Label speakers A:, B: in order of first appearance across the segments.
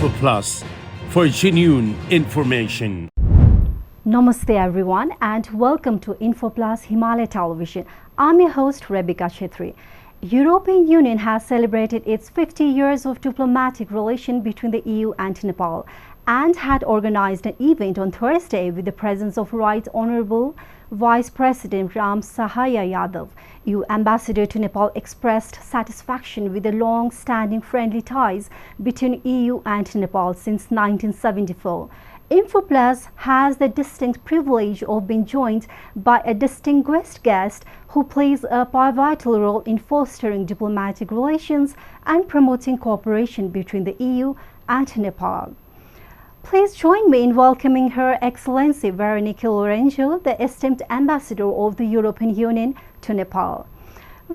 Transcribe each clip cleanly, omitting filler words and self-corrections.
A: Info Plus for genuine information.
B: Namaste everyone and welcome to Info Plus Himalaya Television. I'm your host Rebecca Chetri. European Union has celebrated its 50 years of diplomatic relation between the EU and Nepal and had organized an event on Thursday with the presence of Right Honorable Vice President Ram Sahaya Yadav. EU Ambassador to Nepal expressed satisfaction with the long-standing friendly ties between EU and Nepal since 1974. InfoPlus has the distinct privilege of being joined by a distinguished guest who plays a pivotal role in fostering diplomatic relations and promoting cooperation between the EU and Nepal. Please join me in welcoming Her Excellency Veronique Lorenzo, the esteemed Ambassador of the European Union to Nepal.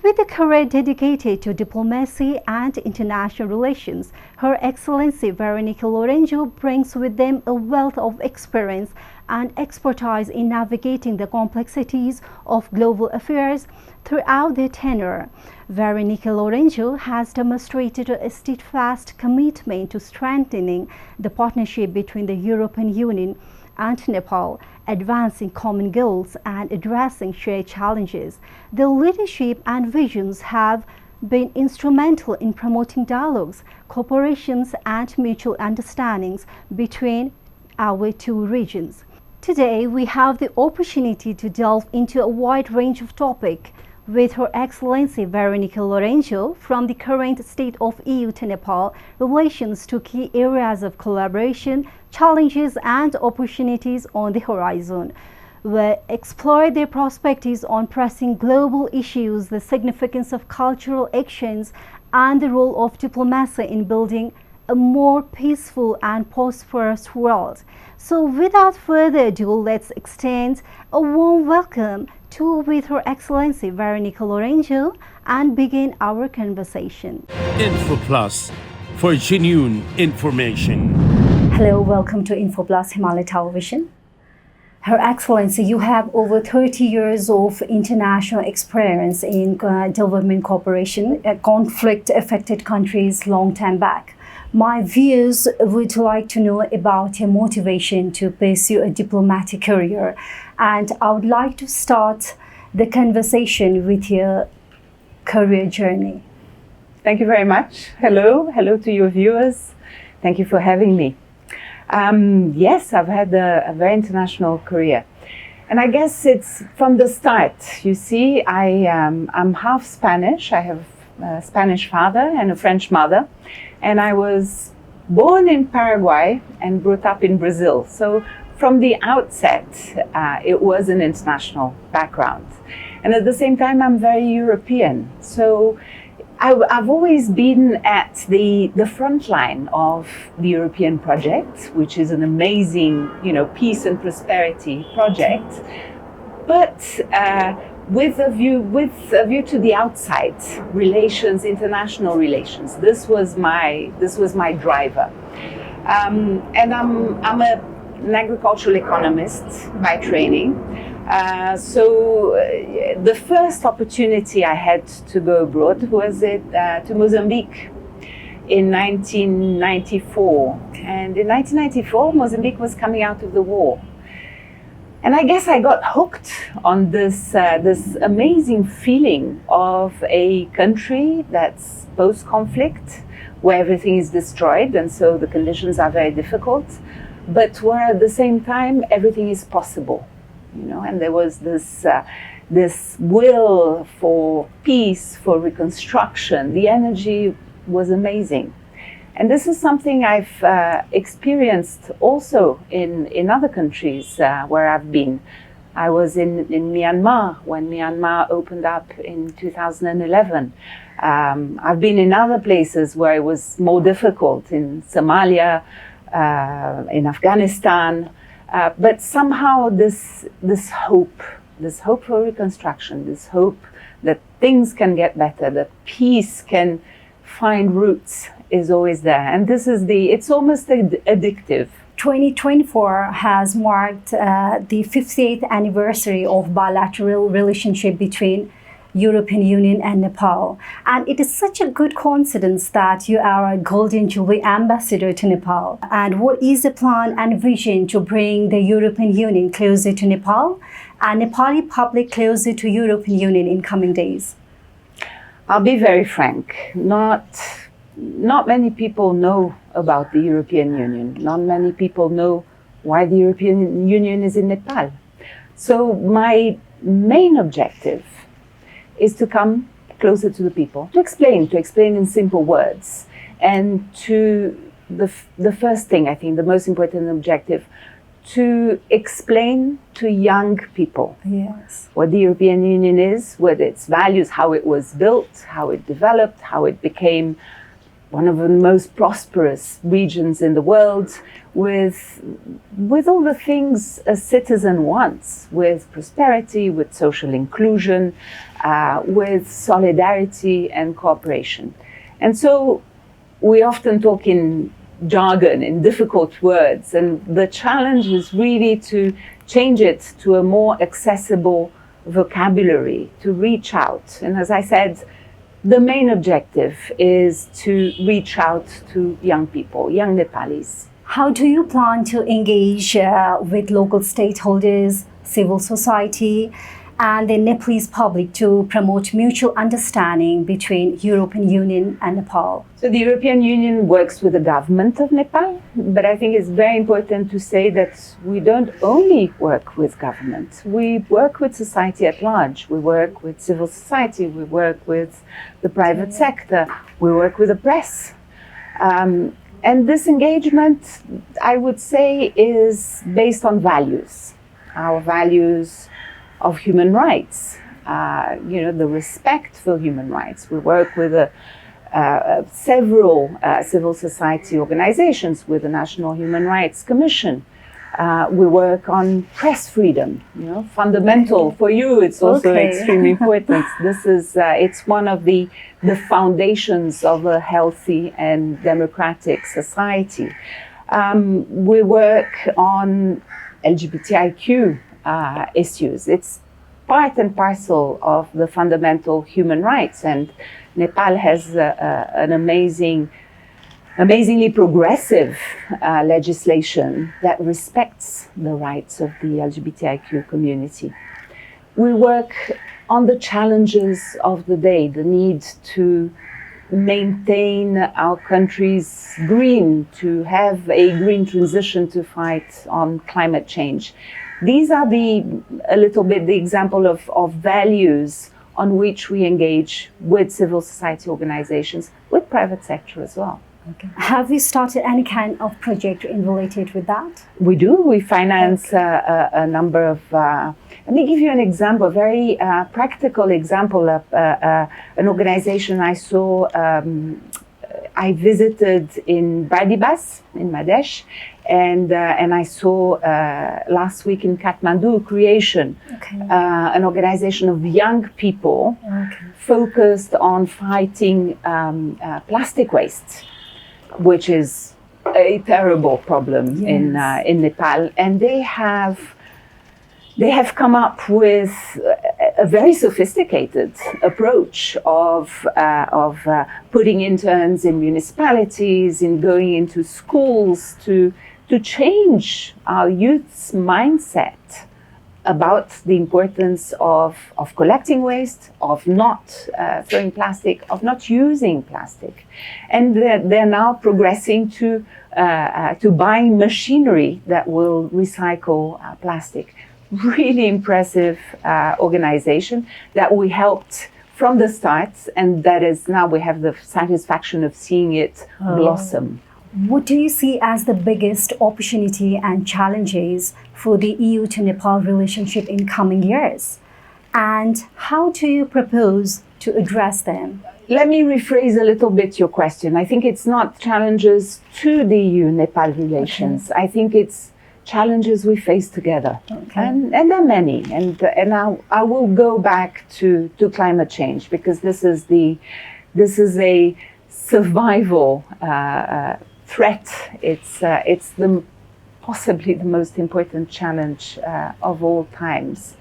B: With a career dedicated to diplomacy and international relations, Her Excellency Veronique Lorenzo brings with them a wealth of experience and expertise in navigating the complexities of global affairs throughout their tenure. Veronique Lorenzo has demonstrated a steadfast commitment to strengthening the partnership between the European Union and Nepal, advancing common goals and addressing shared challenges. Their leadership and visions have been instrumental in promoting dialogues, cooperations and mutual understandings between our two regions. Today, we have the opportunity to delve into a wide range of topics with Her Excellency Veronique Lorenzo, from the current state of EU to Nepal relations to key areas of collaboration, challenges and opportunities on the horizon. We'll explore their perspectives on pressing global issues, the significance of cultural exchange, and the role of diplomacy in building a more peaceful and prosperous world. So without further ado, let's extend a warm welcome to with Her Excellency Veronique Lorenzo and begin our conversation.
A: Info Plus for genuine information.
B: Hello, welcome to Info Plus Himalaya Television. Her Excellency, you have over 30 years of international experience in development cooperation, conflict-affected countries long time back. My viewers would like to know about your motivation to pursue a diplomatic career, and I would like to start the conversation with your career journey.
C: Thank you very much. Hello to your viewers. Thank you for having me. Yes, I've had a very international career. And I guess it's from the start. You see, I'm half Spanish. I have a Spanish father and a French mother. And I was born in Paraguay and brought up in Brazil. So from the outset, it was an international background. And at the same time, I'm very European. So I've always been at the front line of the European project, which is an amazing, peace and prosperity project. But with a view to the outside relations, international relations. This was my driver, and I'm an agricultural economist by training. So the first opportunity I had to go abroad was to Mozambique in 1994, and in 1994 Mozambique was coming out of the war. And I guess I got hooked on this amazing feeling of a country that's post-conflict, where everything is destroyed and so the conditions are very difficult, but where at the same time everything is possible, and there was this will for peace, for reconstruction. The energy was amazing. And this is something I've experienced also in other countries where I've been. I was in Myanmar when Myanmar opened up in 2011. I've been in other places where it was more difficult, in Somalia, in Afghanistan. But somehow this hope for reconstruction, this hope that things can get better, that peace can find roots, is always there. And it's almost addictive.
B: 2024 has marked the 50th anniversary of bilateral relationship between European Union and Nepal. And it is such a good coincidence that you are a Golden Jubilee Ambassador to Nepal. And what is the plan and vision to bring the European Union closer to Nepal and Nepali public closer to European Union in coming days?
C: I'll be very frank. Not many people know about the European Union. Not many people know why the European Union is in Nepal. So my main objective is to come closer to the people, to explain in simple words. And to the first thing, I think, the most important objective, to explain to young people what the European Union is, what its values, how it was built, how it developed, how it became one of the most prosperous regions in the world, with all the things a citizen wants, with prosperity, with social inclusion, with solidarity and cooperation. And so we often talk in jargon, in difficult words, and the challenge is really to change it to a more accessible vocabulary, to reach out. And as I said, the main objective is to reach out to young people, young Nepalis.
B: How do you plan to engage with local stakeholders, civil society, and the Nepalese public to promote mutual understanding between European Union and Nepal?
C: So the European Union works with the government of Nepal, but I think it's very important to say that we don't only work with government. We work with society at large. We work with civil society. We work with the private sector. We work with the press. And this engagement, I would say, is based on values. Our values of human rights, the respect for human rights. We work with several civil society organizations, with the National Human Rights Commission. We work on press freedom, fundamental for you. It's also extremely important. This is, it's one of the foundations of a healthy and democratic society. We work on LGBTIQ issues. It's part and parcel of the fundamental human rights, and Nepal has an amazingly progressive legislation that respects the rights of the LGBTIQ community. We work on the challenges of the day, the need to maintain our country's green, to have a green transition, to fight on climate change. These are a little bit the example of values on which we engage with civil society organizations, with private sector as well.
B: Okay. Have you started any kind of project related with that?
C: We do. We finance a number of, let me give you an example, a very practical example of an organization I saw. I visited in Bardibas, in Madhesh, and I saw last week in Kathmandu Creation, an organization of young people focused on fighting plastic waste, which is a terrible problem in Nepal, and they have come up with a very sophisticated approach of putting interns in municipalities, in going into schools to change our youth's mindset about the importance of collecting waste, of not throwing plastic, of not using plastic. And they're now progressing to buying machinery that will recycle plastic. Really impressive organization that we helped from the start, and that is now we have the satisfaction of seeing it blossom.
B: What do you see as the biggest opportunity and challenges for the EU to Nepal relationship in coming years? And how do you propose to address them?
C: Let me rephrase a little bit your question. I think it's not challenges to the EU-Nepal relations. I think it's challenges we face together. And there are many. And I will go back to climate change, because this is a survival threat. It's possibly the most important challenge of all times.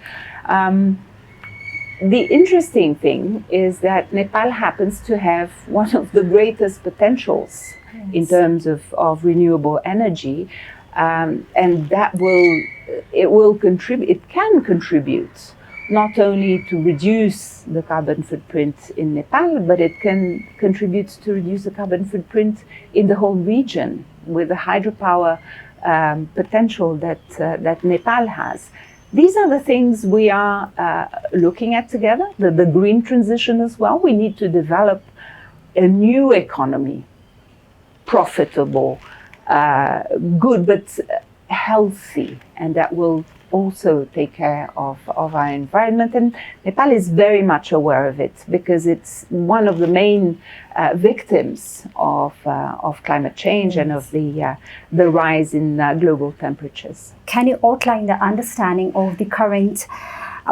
C: the interesting thing is that Nepal happens to have one of the greatest potentials in terms of renewable energy, and it can contribute not only to reduce the carbon footprint in Nepal, but it can contribute to reduce the carbon footprint in the whole region with the hydropower potential that Nepal has. These are the things we are looking at together, the green transition as well. We need to develop a new economy, profitable, good, but healthy, and that will also take care of our environment. And Nepal is very much aware of it because it's one of the main victims of climate change and of the rise in global temperatures.
B: Can you outline the understanding of the current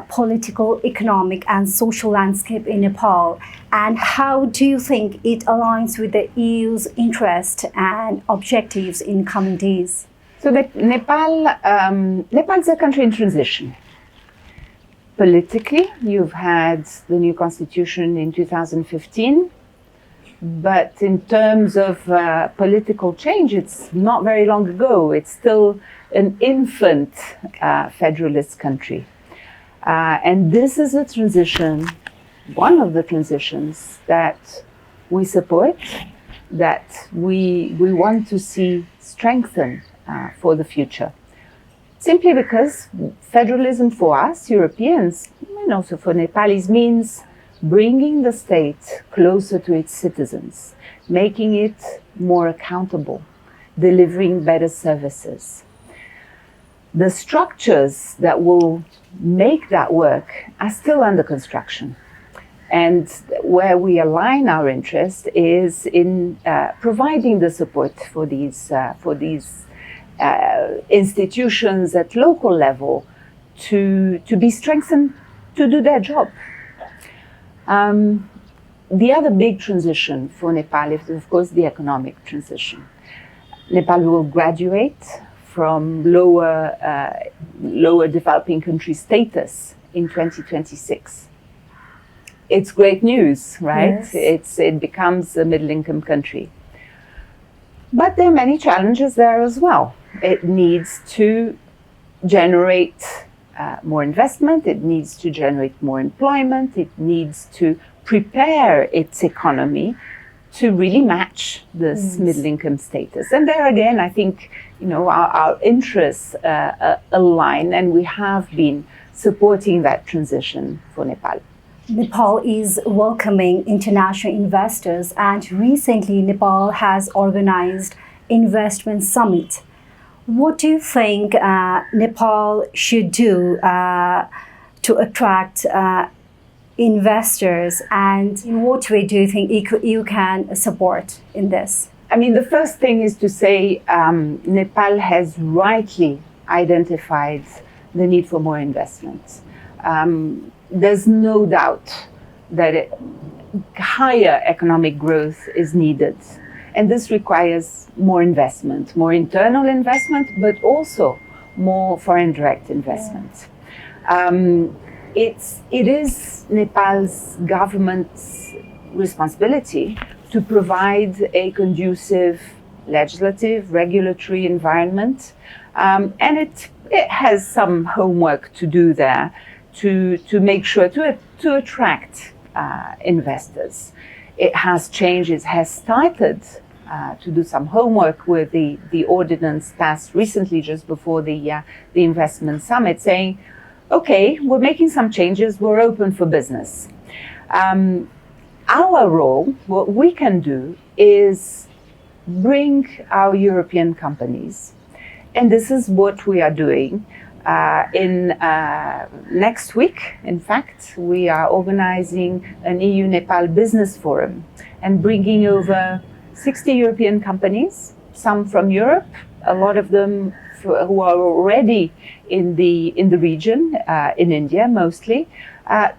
B: political, economic, and social landscape in Nepal, and how do you think it aligns with the EU's interest and objectives in coming days?
C: So Nepal is a country in transition. Politically, you've had the new constitution in 2015, but in terms of political change, it's not very long ago. It's still an infant federalist country. And this is a transition, one of the transitions that we support, that we want to see strengthen for the future. Simply because federalism for us, Europeans, and also for Nepalis, means bringing the state closer to its citizens, making it more accountable, delivering better services. The structures that will make that work are still under construction. And where we align our interest is in providing the support for these institutions at local level to be strengthened to do their job. The other big transition for Nepal is, of course, the economic transition. Nepal will graduate from lower developing country status in 2026. It's great news, right?
B: Yes.
C: It becomes a middle-income country. But there are many challenges there as well. It needs to generate more investment, it needs to generate more employment, it needs to prepare its economy to really match this middle-income status. And there again, I think, our interests align, and we have been supporting that transition for Nepal.
B: Nepal is welcoming international investors, and recently Nepal has organized Investment Summit. What do you think Nepal should do to attract investors, and in what way do you think you can support in this?
C: I mean, the first thing is to say Nepal has rightly identified the need for more investment. There's no doubt that higher economic growth is needed. And this requires more investment, more internal investment, but also more foreign direct investment. It is Nepal's government's responsibility to provide a conducive legislative, regulatory environment. And it has some homework to do there to make sure to attract investors. It has changed, it has started to do some homework with the ordinance passed recently just before the investment summit, saying, okay, we're making some changes, we're open for business. Our role, what we can do, is bring our European companies, and this is what we are doing. Next week, in fact, we are organizing an EU-Nepal business forum and bringing over 60 European companies, some from Europe, a lot of them who are already in the region, in India mostly,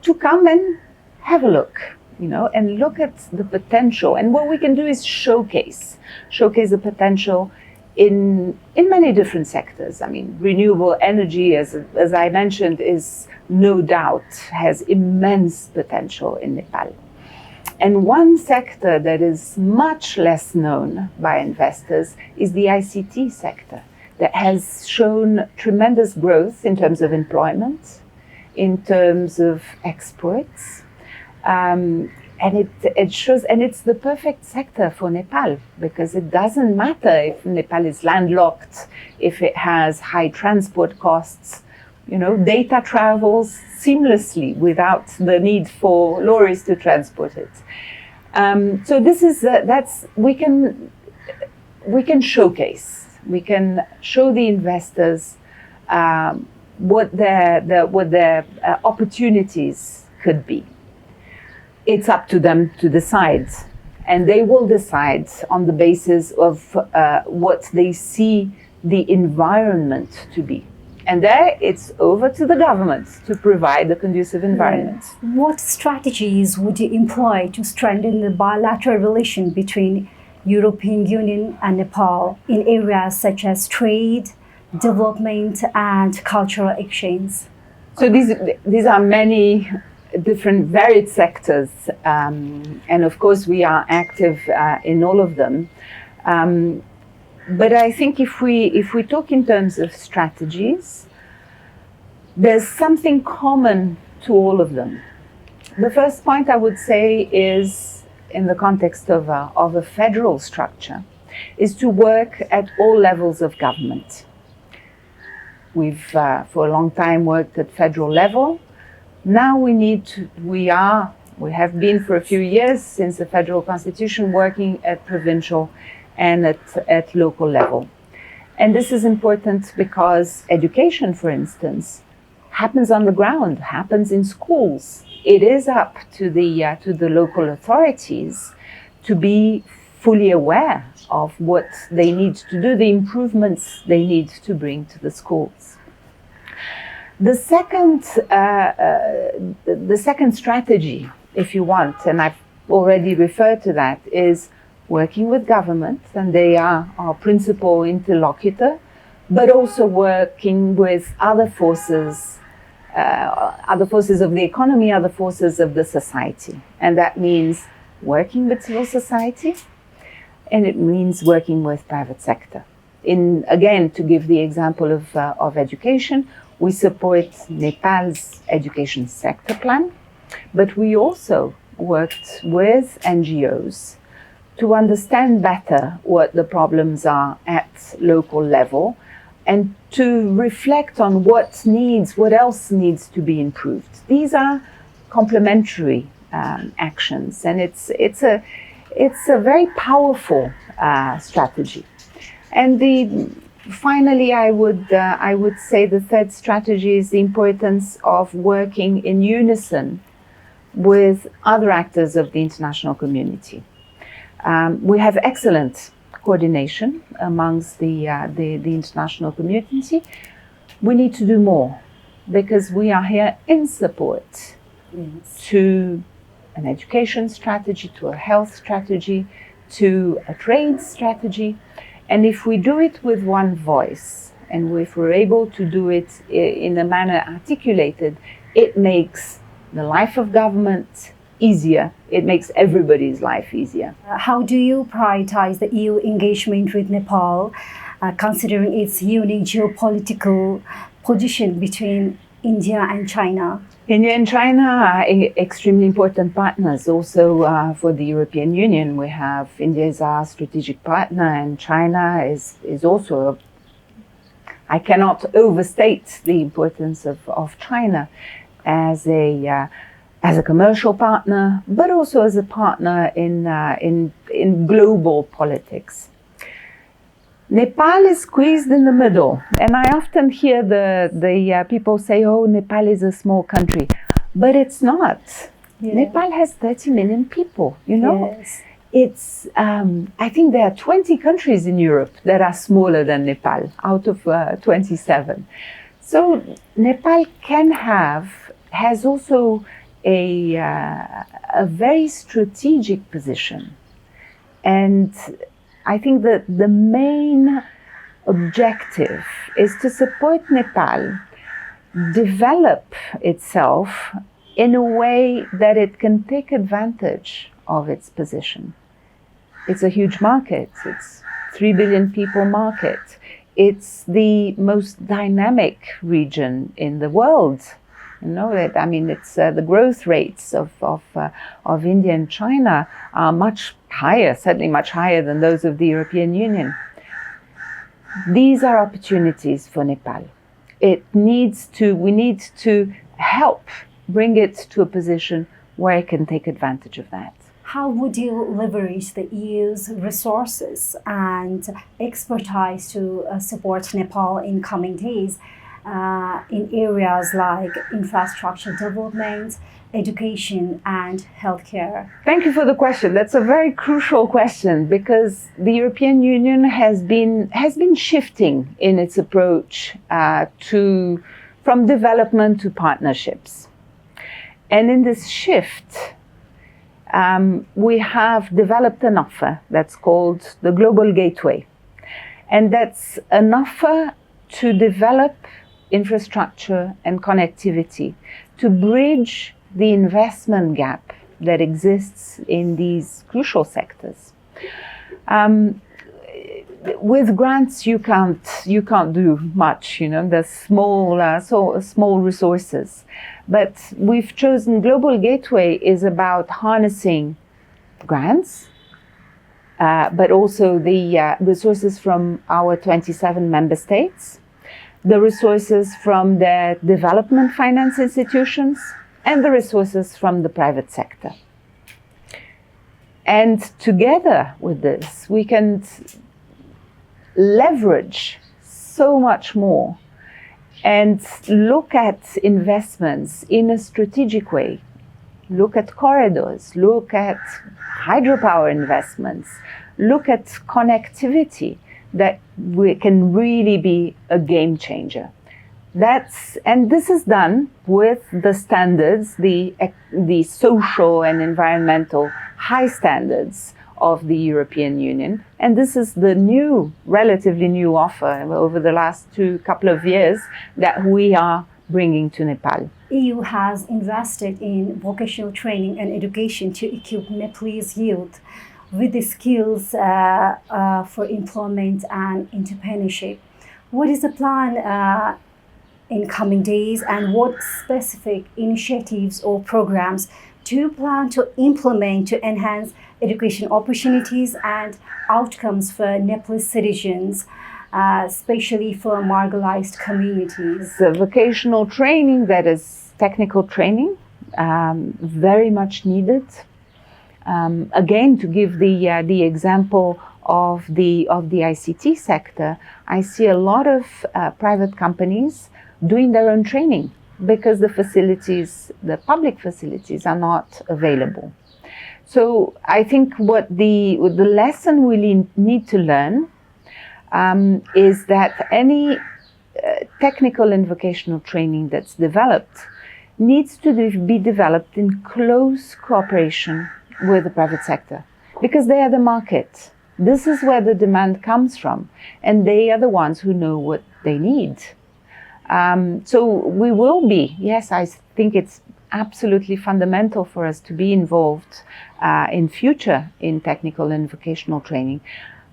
C: to come and have a look, and look at the potential. And what we can do is showcase the potential in many different sectors. I mean, renewable energy, as I mentioned, is no doubt has immense potential in Nepal. And one sector that is much less known by investors is the ICT sector, that has shown tremendous growth in terms of employment, in terms of exports. And it shows, and it's the perfect sector for Nepal, because it doesn't matter if Nepal is landlocked, if it has high transport costs. You know, data travels seamlessly without the need for lorries to transport it. So this is we can showcase, we can show the investors what their opportunities could be. It's up to them to decide, and they will decide on the basis of what they see the environment to be. And there, it's over to the government to provide a conducive environment.
B: What strategies would you employ to strengthen the bilateral relation between European Union and Nepal in areas such as trade, development, and cultural exchange?
C: So these are many different varied sectors, and of course we are active in all of them. But I think if we talk in terms of strategies, there's something common to all of them. The first point I would say is, in the context of a federal structure, is to work at all levels of government. We've for a long time worked at federal level. Now we have been for a few years since the federal constitution working at provincial and at local level. And this is important because education, for instance, happens on the ground, happens in schools. It is up to the local authorities to be fully aware of what they need to do, the improvements they need to bring to the schools. The second strategy, if you want, and I've already referred to that, is working with government, and they are our principal interlocutor, but also working with other forces of the economy, other forces of the society. And that means working with civil society, and it means working with private sector. Again, to give the example of education, we support Nepal's education sector plan, but we also worked with NGOs to understand better what the problems are at local level, and to reflect on what else needs to be improved. These are complementary actions, and it's a very powerful strategy. And finally, I would say the third strategy is the importance of working in unison with other actors of the international community. We have excellent coordination amongst the international community. We need to do more, because we are here in support to an education strategy, to a health strategy, to a trade strategy. And if we do it with one voice, and if we're able to do it in a manner articulated, it makes the life of government easier. It makes everybody's life easier.
B: How do you prioritize the EU engagement with Nepal, considering its unique geopolitical position between India and China?
C: India and China are extremely important partners. Also for the European Union, we have India as our strategic partner, and China is also I cannot overstate the importance of China as a commercial partner, but also as a partner in global politics. Nepal is squeezed in the middle, and I often hear the people say, "Oh, Nepal is a small country," but it's not. Yeah. Nepal has 30 million people. You know, yes. It's. I think there are 20 countries in Europe that are smaller than Nepal out of 27. So Nepal has also a very strategic position, and I think that the main objective is to support Nepal develop itself in a way that it can take advantage of its position. It's a huge market. It's 3 billion people market. It's the most dynamic region in the world. You know that, I mean, it's the growth rates of India and China are much higher, certainly much higher than those of the European Union. These are opportunities for Nepal. We need to help bring it to a position where it can take advantage of that.
B: How would you leverage the EU's resources and expertise to support Nepal in coming days in areas like infrastructure development, education, and healthcare?
C: Thank you for the question. That's a very crucial question because the European Union has been shifting in its approach from development to partnerships. And in this shift, we have developed an offer that's called the Global Gateway. And that's an offer to develop infrastructure and connectivity, to bridge the investment gap that exists in these crucial sectors. With grants, you can't do much. You know, there's small resources. But we've chosen Global Gateway is about harnessing grants, but also the resources from our 27 member states, the resources from the development finance institutions, and the resources from the private sector. And together with this, we can leverage so much more and look at investments in a strategic way. Look at corridors, look at hydropower investments, look at connectivity that can really be a game changer. And this is done with the standards, the social and environmental high standards of the European Union. And this is the relatively new offer over the last couple of years that we are bringing to Nepal.
B: EU has invested in vocational training and education to equip Nepalese youth with the skills for employment and entrepreneurship. What is the plan in coming days, and what specific initiatives or programs do you plan to implement to enhance education opportunities and outcomes for Nepalese citizens, especially for marginalized communities?
C: The vocational training, that is technical training, very much needed. Again, to give the example of the ICT sector, I see a lot of private companies doing their own training because the public facilities are not available. So I think what the lesson we need to learn is that any technical and vocational training that's developed needs to be developed in close cooperation with the private sector, because they are the market. This is where the demand comes from, and they are the ones who know what they need. So we will be, yes, I think it's absolutely fundamental for us to be involved in future in technical and vocational training.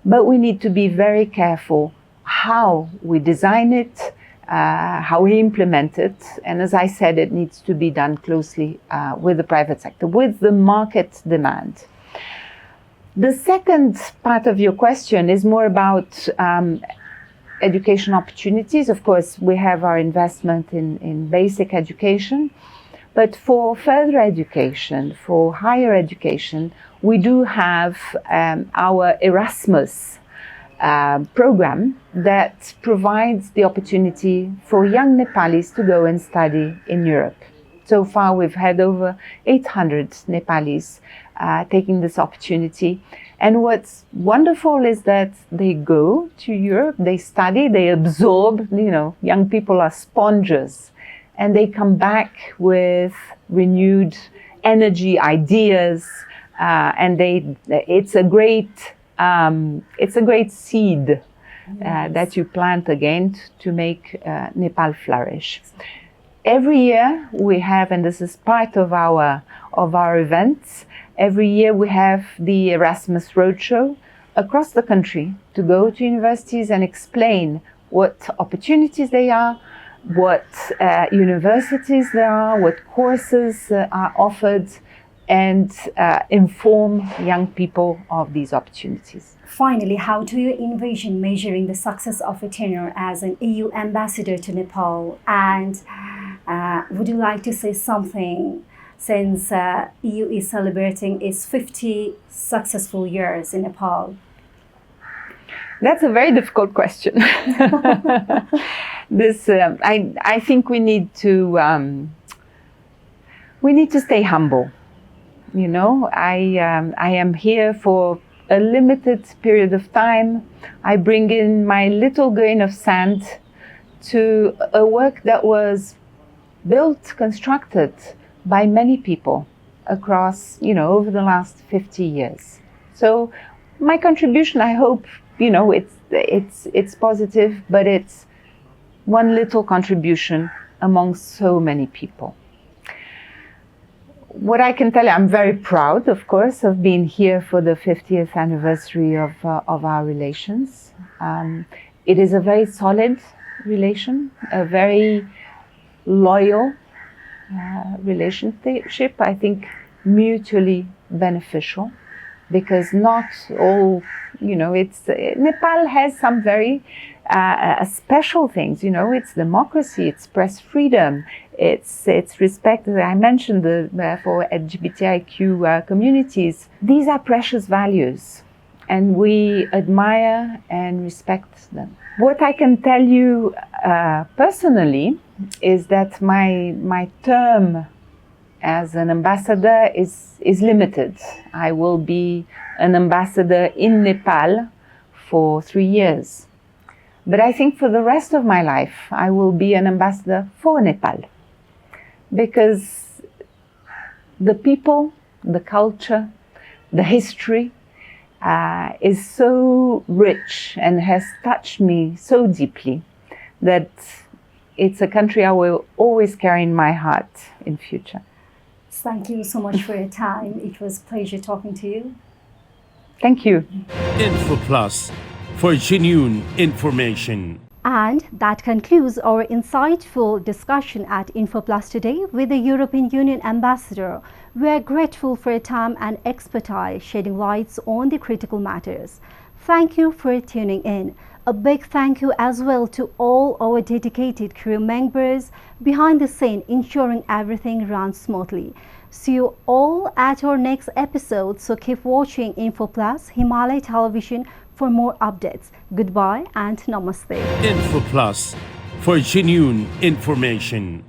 C: But we need to be very careful how we design it, how we implement it. And as I said, it needs to be done closely with the private sector, with the market demand. The second part of your question is more about education opportunities. Of course, we have our investment in basic education, but for further education, for higher education, we do have our Erasmus program that provides the opportunity for young Nepalis to go and study in Europe. So far, we've had over 800 Nepalis taking this opportunity. And what's wonderful is that they go to Europe, they study, they absorb, young people are sponges, and they come back with renewed energy, ideas, and it's a great seed that you plant again to make Nepal flourish. Every year we have, and this is part of our events, every year we have the Erasmus Roadshow across the country to go to universities and explain what opportunities they are, what universities there are, what courses are offered, and inform young people of these opportunities.
B: Finally, how do you envision measuring the success of a tenure as an EU ambassador to Nepal? And would you like to say something, since EU is celebrating its 50 successful years in Nepal?
C: That's a very difficult question. I think we need to stay humble. You know, I am here for a limited period of time. I bring in my little grain of sand to a work that was built, constructed by many people across, over the last 50 years. So my contribution, I hope, it's positive, but it's one little contribution among so many people. What I can tell you, I'm very proud, of course, of being here for the 50th anniversary of our relations. It is a very solid relation, a very loyal relationship, I think mutually beneficial, because not all, Nepal has some very special things, it's democracy, it's press freedom, it's respect, as I mentioned, for LGBTIQ communities. These are precious values, and we admire and respect them. What I can tell you personally is that my term as an ambassador is limited. I will be an ambassador in Nepal for 3 years. But I think for the rest of my life, I will be an ambassador for Nepal, because the people, the culture, the history is so rich and has touched me so deeply that it's a country I will always carry in my heart in future.
B: Thank you so much for your time. It was a pleasure talking to you.
C: Thank you.
A: Info Plus, for genuine information.
B: And that concludes our insightful discussion at InfoPlus today with the European Union Ambassador. We are grateful for your time and expertise shedding lights on the critical matters. Thank you for tuning in. A big thank you as well to all our dedicated crew members behind the scene, ensuring everything runs smoothly. See you all at our next episode, so keep watching InfoPlus Himalaya Television for more updates. Goodbye and namaste.
A: Info Plus, for genuine information.